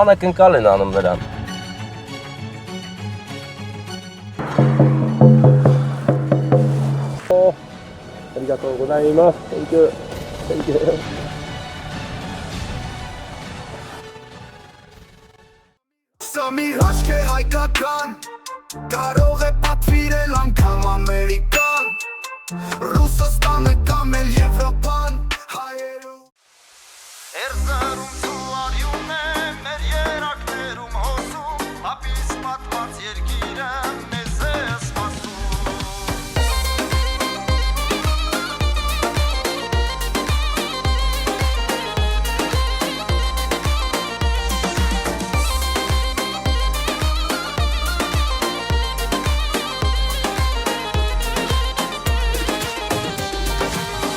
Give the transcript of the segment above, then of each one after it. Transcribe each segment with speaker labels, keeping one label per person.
Speaker 1: Անակնկալ են անում նրան։
Speaker 2: Arigatou gozaimasu. Thank you. Thank you.
Speaker 3: Սա մի հաշկ է հայկական, կարող է պատվիրել անգամ ամերիկան, Ռուսաստանը կամ էլ Եվրոպան, հայերու Էրզարում ծուարյուն է, մեր երակներում հոսում, ապիս պատված երկիրը մեզ է սպասում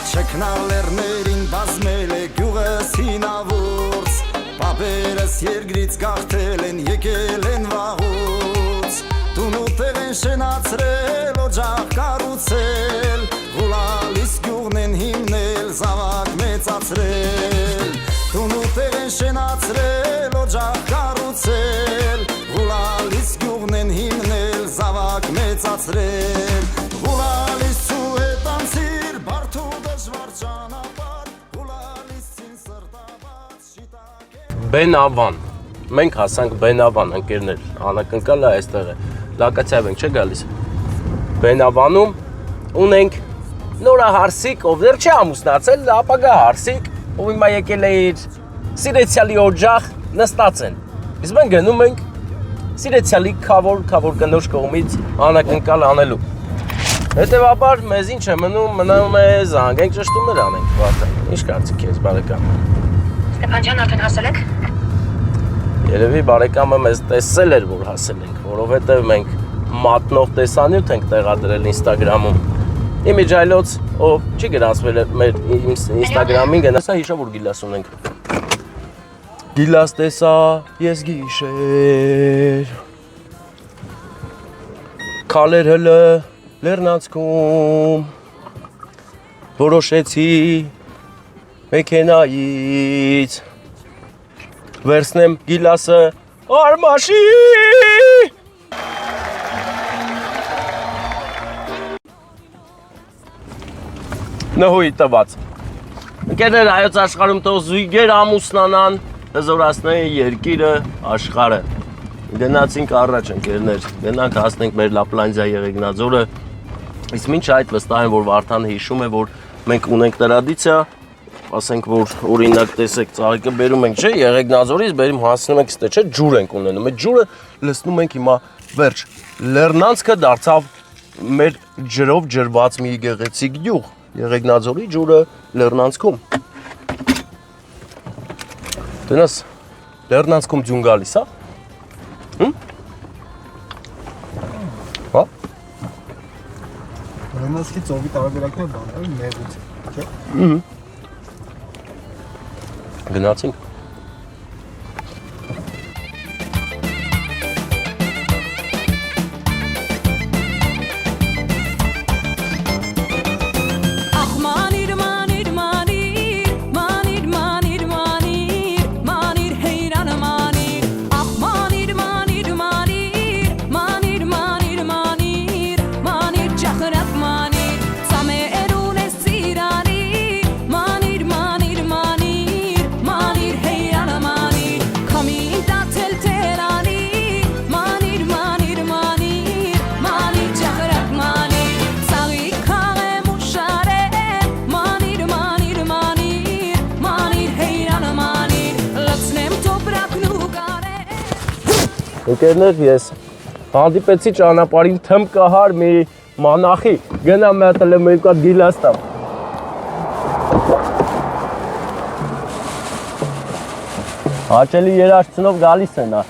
Speaker 3: Չքնալերներին բազմել է գյուղս հինավուրց Պապերս երգրից գաղթել են, եկել են վաղուց Տունուտեղ են շենացրել, օջախ կառուցել Գուլալիս գյուղն են հիմնել, զավակ մեծացրել Տունուտեղ են շենացրել, օջախ կառուցել Գուլալիս գյուղն են հիմնել, զավակ մեծացրել Գուլալիս ու հետ անցիր, բարդ ու դժվար ճանապարհ Գուլալիս ցին սրտաբաց շիտակ
Speaker 1: Բենավան։ Մենք հասանք Բենավան, ընկերներ, անակնկալը այստեղ է։ Լոկացիայով ենք, չէ՞ գալիս։ Բենավանում ունենք նորահարսիկ, ով դեռ չի ամուսնացել, ապագա հարսիկ, ով հիմա եկել է իր սիրեցյալի օջախ նստած են։ Իսկ մենք գնում ենք սիրեցյալի քավոր կնոջ կողմից անակնկալ անելու։ Հետևաբար մեզ ինչ է մնում է զանգենք ճշտումներ անենք, վատը։ Ինչ կարծիք ես, բարեկամ։
Speaker 4: Ստեփան ջան, արդեն հասել եք։
Speaker 1: Երևի բարեկամը մեզ տեսել էր, որ հասել ենք, որովհետև մենք մատնող տեսանյութ ենք տեղադրել Instagram-ում։ Իմիջայլոց, ով չի գրանցվել մեր Instagram-ին, գնացա հիշա, որ գիլաս ունենք։ Գիլաս տեսա, ես գիշեր։ Քալեր հլը լեռնանցքում որոշեցի մեքենայից վերցնեմ գիլասը արմաշի նհույի տված ընկերներ հայոց աշխարհում թող զույգեր ամուսնանան հզորացնեն երկիրը աշխարհը Գնացինք առաջ ընկերներ, գնանք հասնենք մեր Լապլանդիա Եղեգնաձորը Իսկ մինչ այդ վստահ եմ, որ Վարդանը հիշում է, որ մենք ունենք տրադիցիա Ասենք, որ օրինակ տեսեք, ծաղիկը բերում ենք, չէ, Եղեգնաձորից բերում հասնում ենք, չէ, ջուր ենք ունենում Այդ ջուրը լցնում ենք հիմա վերջ Լեռնանցքը դարձավ մեր ջրով ջրված մի գեղեցիկ գյուղ Եղեգնաձորի ջուրը Լեռնանցքում Տնես, Լեռնանցքում ձյուն գալիս, հա? Հա?
Speaker 2: Լեռնանցքի ծովի տարբերակն է բան, մեղուց, չէ՞։
Speaker 1: Գնացինք։ Ընկերներ, ես հանդիպեցի ճանապարհին թմկահար մի մանախի, գնամ մի հատ էլ մեկ հատ գիլաս տամ։ Հաճելի երաշտցնով գալիս է նա։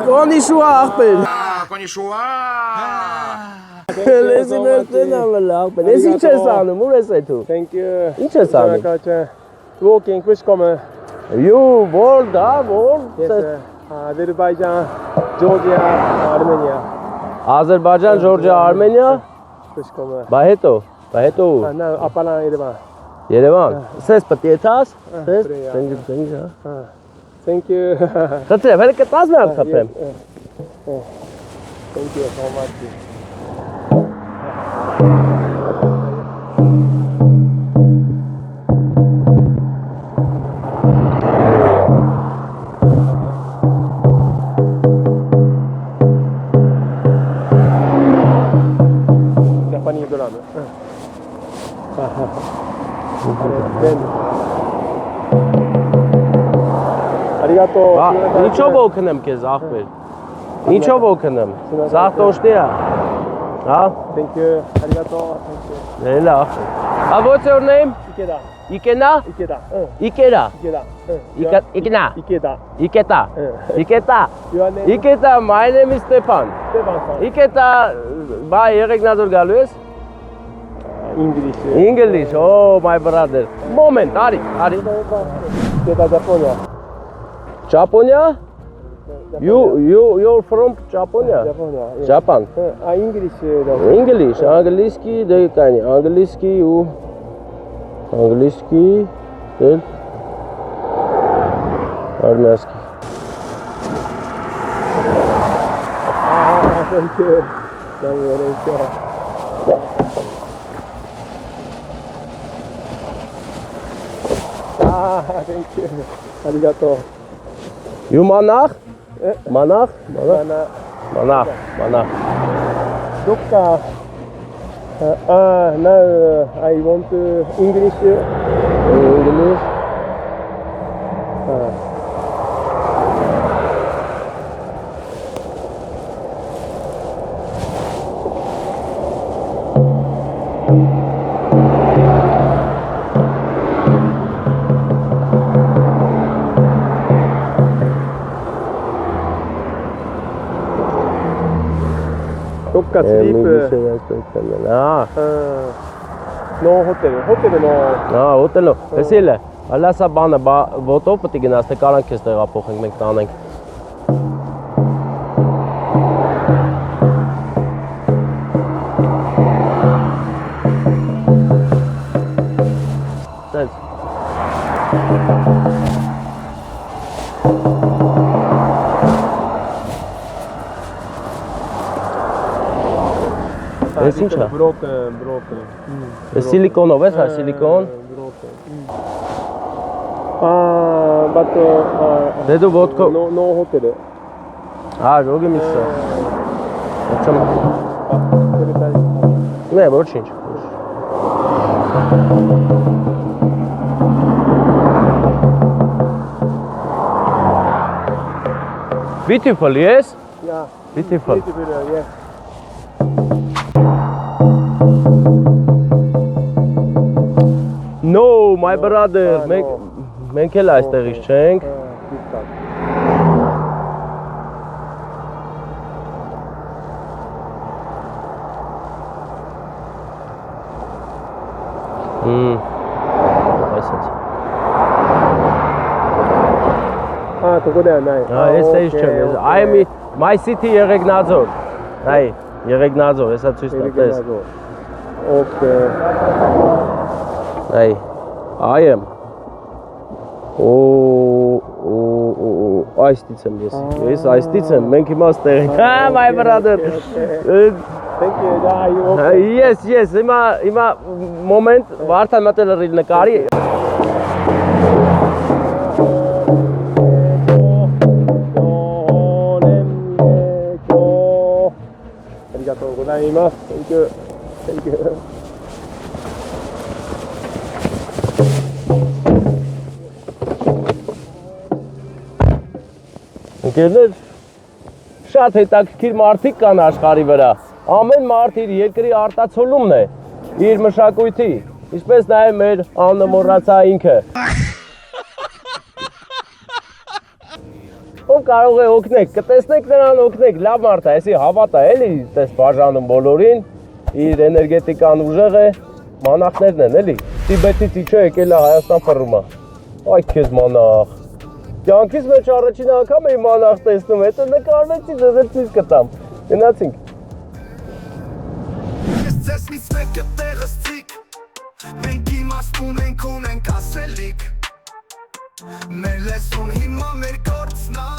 Speaker 1: Կոնիշուա աղբեր։
Speaker 3: Կոնիշուա։
Speaker 1: Լեզի մերտեն ամել աղբեր։ Ես ինչ ես անում, ուր ես էթու։
Speaker 2: Thank you.
Speaker 1: Ինչ ես անում։
Speaker 2: Walking, which come?
Speaker 1: You, world, ha, world։
Speaker 2: Yes, Azerbaijan, Georgia, Armenia.
Speaker 1: Ադրբեջան, Ժորժիա, Արմենիա,
Speaker 2: Pushkoma.
Speaker 1: բա հետո
Speaker 2: Na, Apalan, Yerevan.
Speaker 1: Երևան։ Սես պետք է ցած, սես,
Speaker 2: Պրեյա։
Speaker 1: տենգ,
Speaker 2: Thank you.
Speaker 1: Խնդրեմ, հենց կտած մի հատ խփեմ։
Speaker 2: Thank you so much. Japanese dollar. Arigato.
Speaker 1: Ինչով օգնեմ քեզ ախպեր։ Ինչով օգնեմ։ Սաղ տոշտի է։ Հա։
Speaker 2: Thank you. Arigato. Thank you.
Speaker 1: Լելա։ What's your name?
Speaker 2: Ikeda.
Speaker 1: Ikena?
Speaker 2: Ikeda.
Speaker 1: Ikera.
Speaker 2: Ikeda.
Speaker 1: Ikena.
Speaker 2: Ikeda.
Speaker 1: Iketa. Iketa.
Speaker 2: Your name?
Speaker 1: Iketa, my name is Stefan.
Speaker 2: Stefan.
Speaker 1: Iketa, բա երեքնադոր գալու ես։
Speaker 2: English.
Speaker 1: English, oh my brother. Moment, արի։
Speaker 2: Ikeda, Japonia.
Speaker 1: Japonia? You're from Japonia?
Speaker 2: Japonia. Yeah.
Speaker 1: Japan.
Speaker 2: English.
Speaker 1: English, английский, декани, английский у английский, дел армянский.
Speaker 2: Thank you. Thank you. Thank you. Arigato.
Speaker 1: You monach? Monach?
Speaker 2: Mana.
Speaker 1: Monach.
Speaker 2: Dokka. Now I want English.
Speaker 1: English.
Speaker 2: Dokka sleep. No hotel. Hotel no.
Speaker 1: Հոթելո։ Էսիլ է։ Հələ սա բանը, ոտով պետք է գնաս, թե կարանք քեզ տեղափոխենք, մենք տանենք։ Տես։ Էս ի՞նչ է։
Speaker 2: Broken.
Speaker 1: Էս սիլիկոնով է, հա, սիլիկոն։
Speaker 2: But
Speaker 1: Դե դու ոտքով։
Speaker 2: no hotel.
Speaker 1: Հա, ժոգի միսը։ Ոչմ։ Նե, ոչինչ։ Beautiful, yes?
Speaker 2: Yeah.
Speaker 1: Beautiful.
Speaker 2: Yeah.
Speaker 1: No, my brother, մենք էլ այստեղից չենք։ Այսպես։
Speaker 2: ここだよない。
Speaker 1: Այս էս չեմ։ I am my city Եղեգնաձոր։ Այ, Եղեգնաձոր, հեսա ցույց տես։
Speaker 2: Okay.
Speaker 1: Այ, I am։ Այստից եմ ես։ Ես այստից եմ, մենք հիմա ստեղ ենք։ Հա, my brother։
Speaker 2: Thank you. Yeah, you okay?
Speaker 1: Yes, հիմա moment Վարդան մտել ռիլ նկարի։
Speaker 2: Arigatou gozaimasu. Thank you. Thank you.
Speaker 1: Ընկերներ, շատ հետաքրքիր մարդիկ կան աշխարհի վրա։ Ամեն մարդ իր երկրի արտացոլումն է, իր մշակույթի, ինչպես նաև մեր անմոռացա ինքը։ Ով կարող է օգնել, կտեսնեք նրան օգնեք, լավ մարդ է, այսի հավատ է, էլի, տես բաժանում բոլորին, իր էներգետիկան ուժեղ է, մանախներն են, էլի, Տիբետից իջա եկել է Հայաստան փռում է։ Այ քեզ մանախ։
Speaker 2: Կյանքիս մեջ առաջին անգամ էի մանախ տեսնում, հետո նկարվեցի, ձեզ էլ ցույց կտամ։ Գնացինք։
Speaker 3: Ես ձեզ միս մեկը տեղստիկ Մենք իմաստուն ենք ունենք ասելիք Մեր լեսուն հիմա մեր գործնա